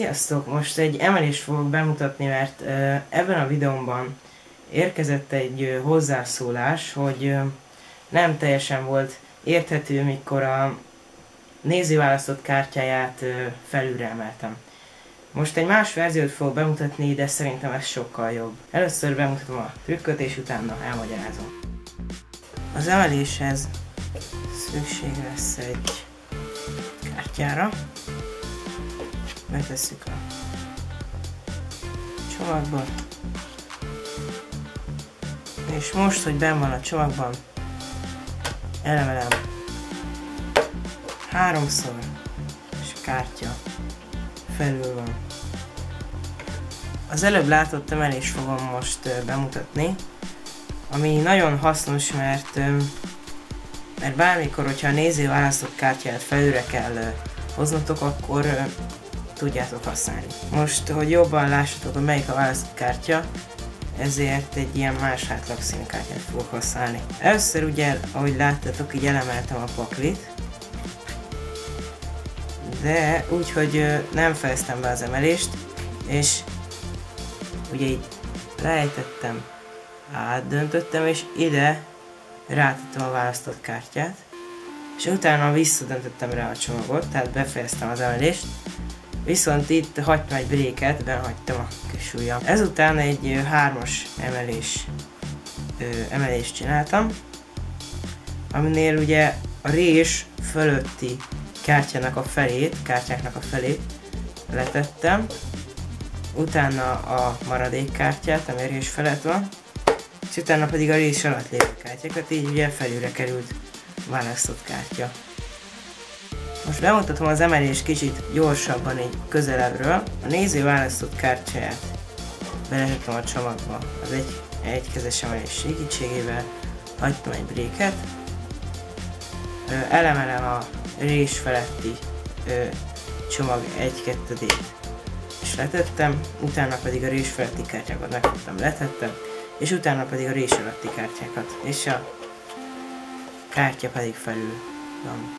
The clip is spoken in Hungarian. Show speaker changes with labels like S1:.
S1: Sziasztok! Most egy emelést fogok bemutatni, mert ebben a videómban érkezett egy hozzászólás, hogy nem teljesen volt érthető, mikor a néző választott kártyáját felülre emeltem. Most egy más verziót fogok bemutatni, de szerintem ez sokkal jobb. Először bemutatom a trükköt, és utána elmagyarázom. Az emeléshez szükség lesz egy kártyára. Betesszük a csomagba. És most, hogy benn van a csomagban, elemelem háromszor, és a kártya felül van. Az előbb látott emelést fogom most bemutatni, ami nagyon hasznos, mert bármikor, hogyha a néző választott kártyát felülre kell hoznotok, akkor tudjátok használni. Most, hogy jobban lássatok, hogy melyik a választott kártya, ezért egy ilyen más átlagszínű kártyát fogok használni. Először ugye, ahogy láttatok, így elemeltem a paklit, de úgy, hogy nem fejeztem be az emelést, és ugye így lejtettem, átdöntöttem, és ide rátettem a választott kártyát, és utána visszadöntöttem rá a csomagot, tehát befejeztem az emelést, viszont itt hagytam egy bréket, benhagytam a kis ujjam. Ezután egy 3-as emelést csináltam, aminél ugye a rés fölötti kártyáknak a felét letettem, utána a maradék kártyát, ami a rés felett van, és utána pedig a rés alatt lévő kártyákat, így ugye felülre került választott kártya. Most bemutatom az emelést kicsit gyorsabban, így közelebbről. A néző választott kártyáját beletettem a csomagba az egykezes emelés segítségével, hagytam egy bréket, elemelem a rés feletti csomag 1/2-ét és letettem, utána pedig a rés feletti kártyákat megfogtam, letettem, és utána pedig a rés alatti kártyákat, és a kártya pedig felül van.